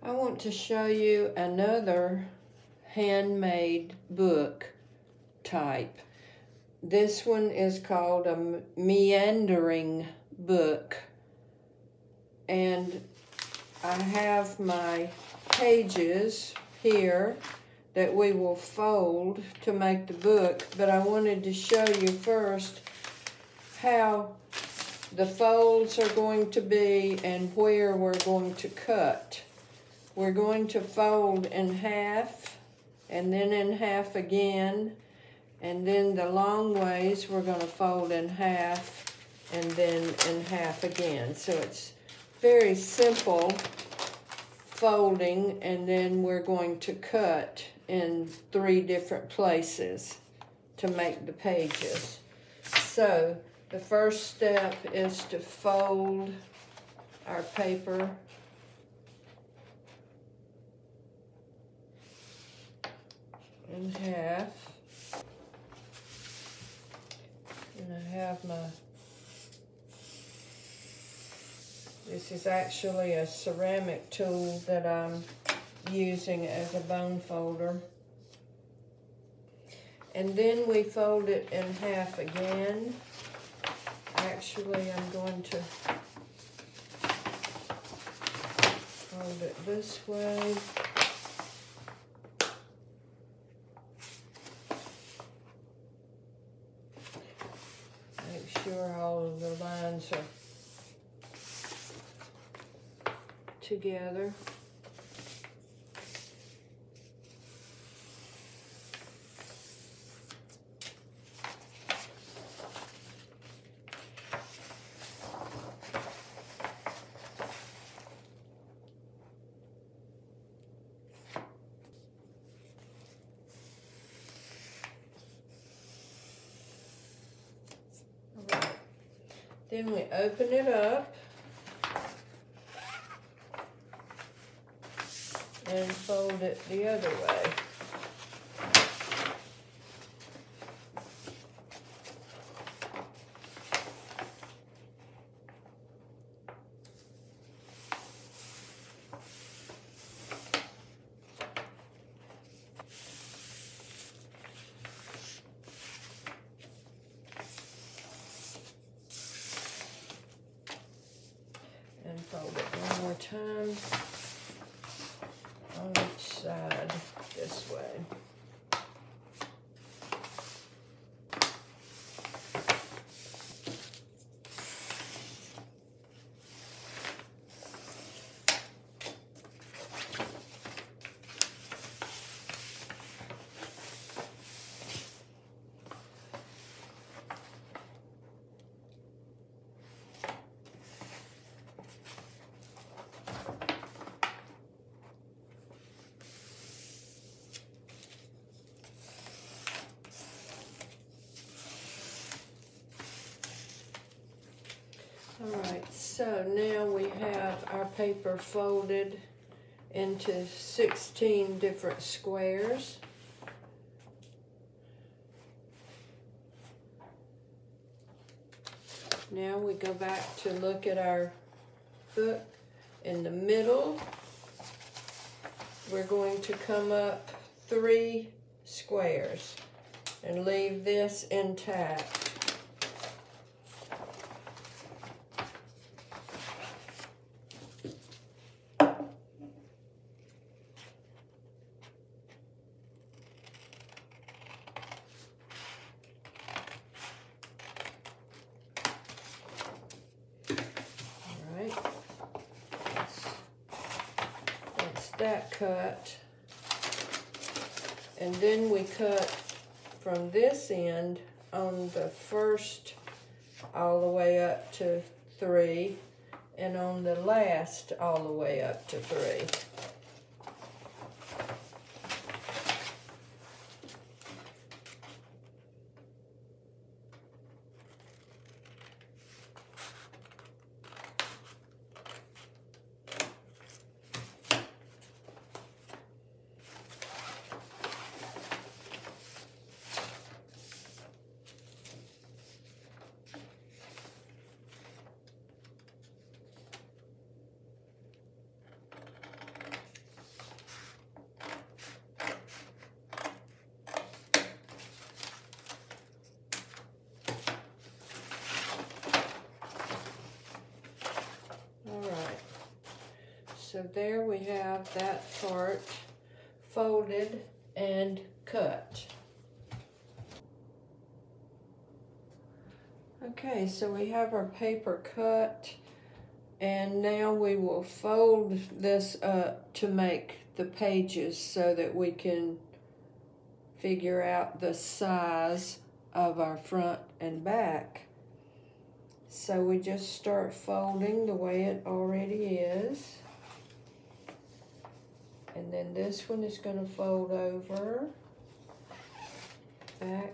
I want to show you another handmade book type. This one is called a Meandering Book, and I have my pages here that we will fold to make the book, but I wanted to show you first how the folds are going to be and where we're going to cut. We're going to fold in half and then in half again, and then the long ways we're going to fold in half and then in half again. So it's very simple folding, and then we're going to cut in 3 different places to make the pages. So the first step is to fold our paper in half. And I have this is actually a ceramic tool that I'm using as a bone folder. And then we fold it in half again. Actually, I'm going to fold it this way. Make sure all of the lines are together. Then we open it up and fold it the other way. And fold it one more time on each side this way. Alright, so now we have our paper folded into 16 different squares. Now we go back to look at our book. In the middle, we're going to come up 3 squares and leave this intact. That cut, and then we cut from this end on the first all the way up to 3, and on the last all the way up to 3. So there we have that part folded and cut. Okay, so we have our paper cut, and now we will fold this up to make the pages so that we can figure out the size of our front and back. So we just start folding the way it already is. And then this one is going to fold over, back.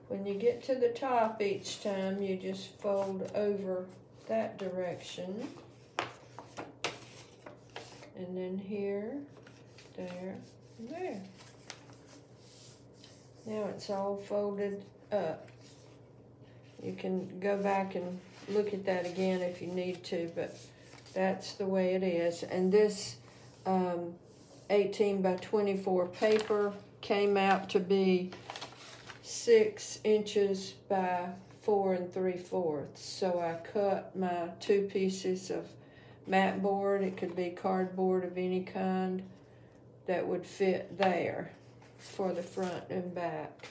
When you get to the top each time, you just fold over that direction. And then here, there, and there. Now it's all folded up. You can go back and look at that again if you need to, but that's the way it is. And this 18 by 24 paper came out to be 6 inches by 4 3/4. So I cut my 2 pieces of mat board. It could be cardboard of any kind that would fit there for the front and back.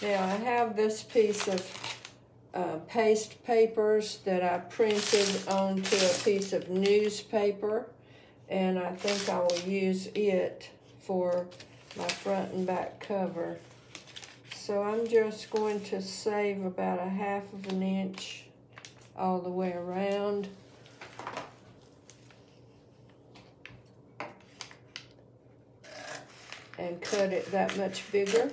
Now I have this piece of paste papers that I printed onto a piece of newspaper, and I think I will use it for my front and back cover. So I'm just going to save about 1/2 inch all the way around. And cut it that much bigger.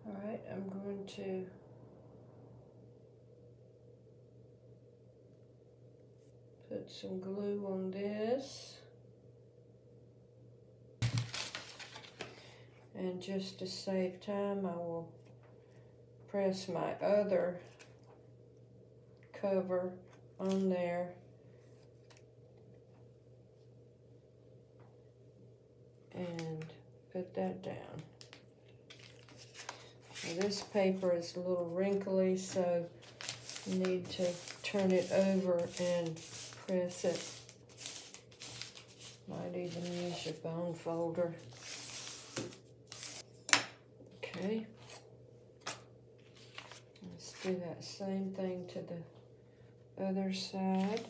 All right, I'm going to put some glue on this. And just to save time, I will press my other cover on there. And put that down. Now this paper is a little wrinkly, so you need to turn it over and press it. Might even use your bone folder. Okay. Let's do that same thing to the other side.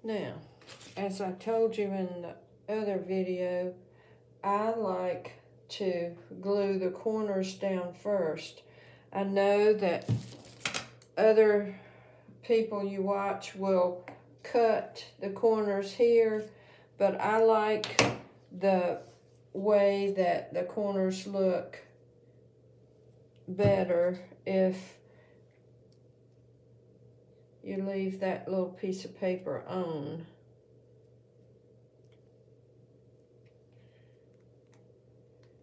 Now, as I told you in the other video, I like to glue the corners down first. I know that other people you watch will cut the corners here, but I like the way that the corners look better if you leave that little piece of paper on.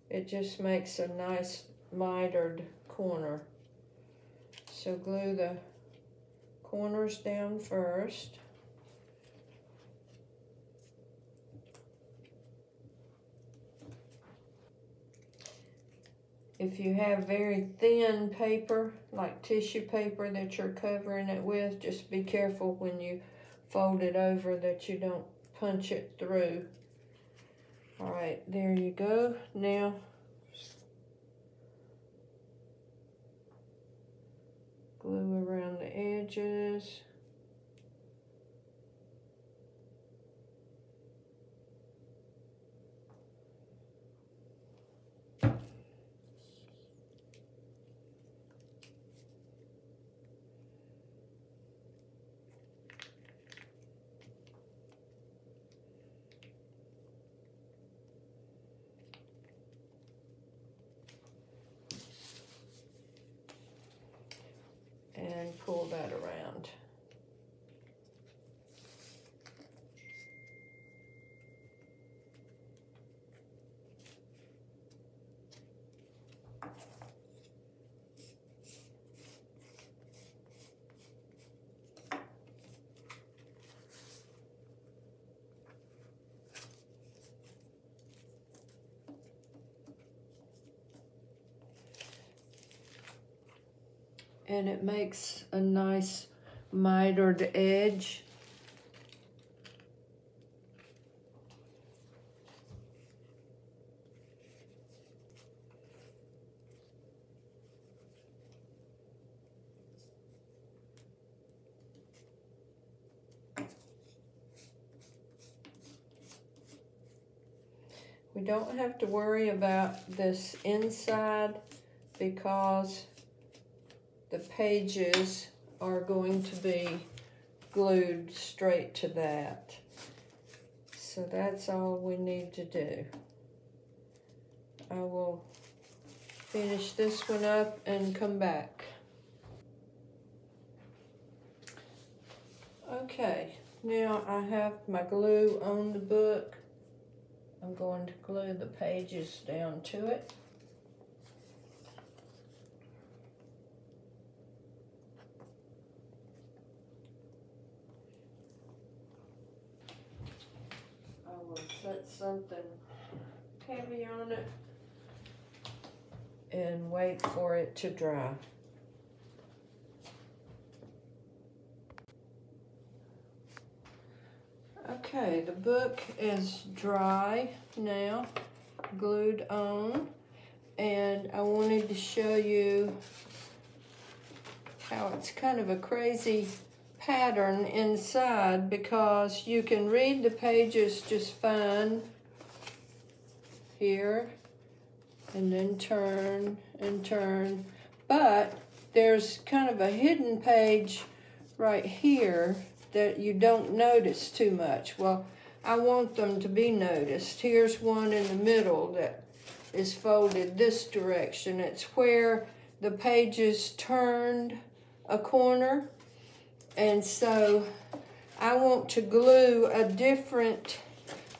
It just makes a nice mitered corner. So glue the corners down first. If you have very thin paper, like tissue paper that you're covering it with, just be careful when you fold it over that you don't punch it through. All right, there you go. Now, glue around the edges. and it makes a nice mitered edge. We don't have to worry about this inside because the pages are going to be glued straight to that. So that's all we need to do. I will finish this one up and come back. Okay, now I have my glue on the book. I'm going to glue the pages down to it. I will set something heavy on it and wait for it to dry. Okay, the book is dry now, glued on, and I wanted to show you how it's kind of a crazy pattern inside because you can read the pages just fine here and then turn and turn, but there's kind of a hidden page right here that you don't notice too much. Well, I want them to be noticed. Here's one in the middle that is folded this direction. It's where the pages turned a corner, and so I want to glue a different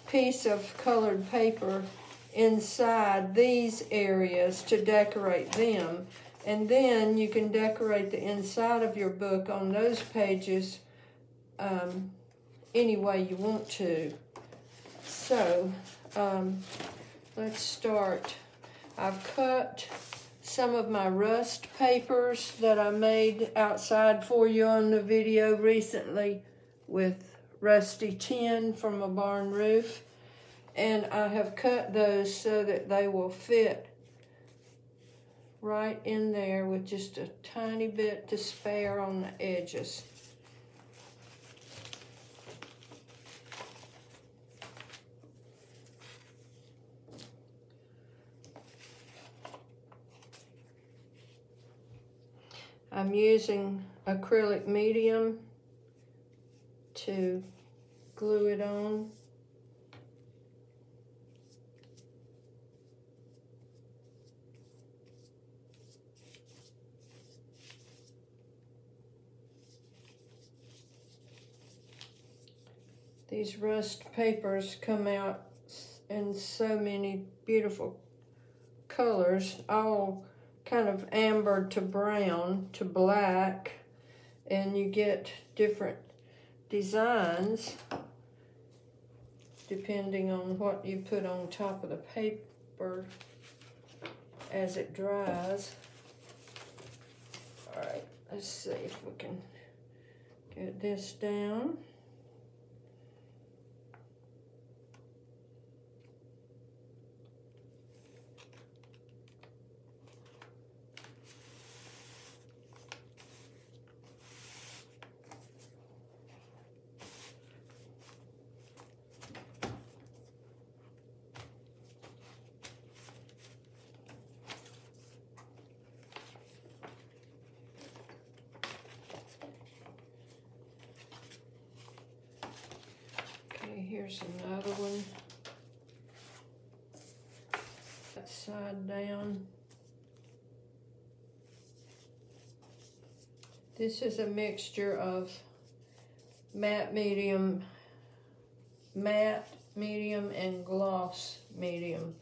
piece of colored paper inside these areas to decorate them, and then you can decorate the inside of your book on those pages any way you want to. So let's start. I've cut some of my rust papers that I made outside for you on the video recently with rusty tin from a barn roof, and I have cut those so that they will fit right in there with just a tiny bit to spare on the edges. I'm using acrylic medium to glue it on. These rust papers come out in so many beautiful colors, all kind of amber to brown to black, and you get different designs depending on what you put on top of the paper as it dries. All right, let's see if we can get this down. Here's another one, that side down. This is a mixture of matte medium, and gloss medium.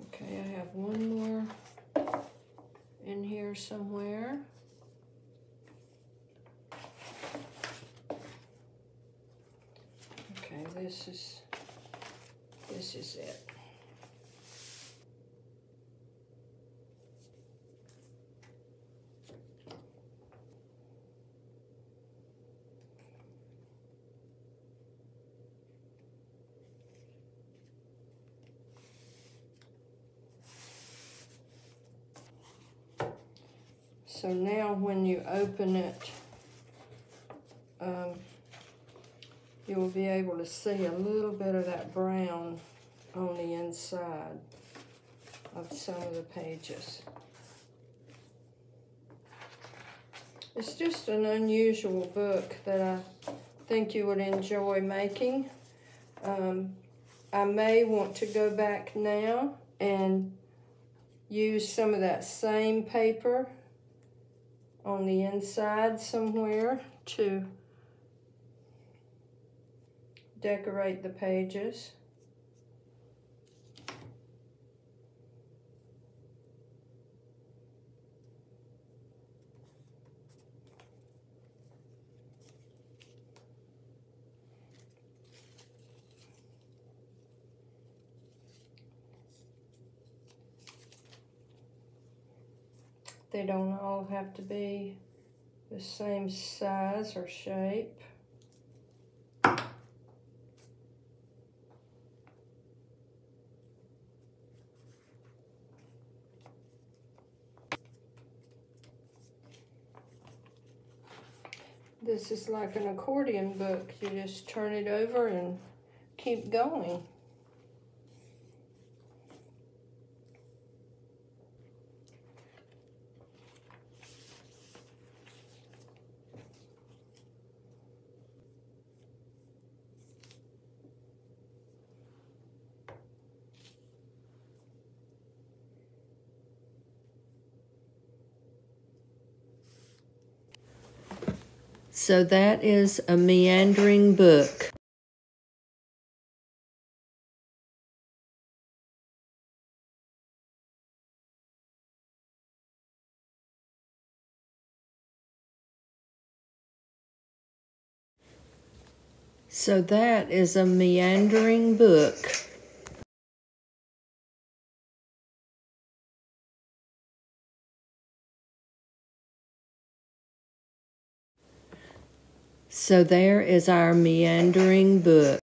Okay, I have one more in here somewhere. Okay, this is This is it. So now when you open it, you'll be able to see a little bit of that brown on the inside of some of the pages. It's just an unusual book that I think you would enjoy making. I may want to go back now and use some of that same paper on the inside somewhere to decorate the pages. They don't all have to be the same size or shape. This is like an accordion book. You just turn it over and keep going. So that is a meandering book. So that is a meandering book. So there is our meandering book.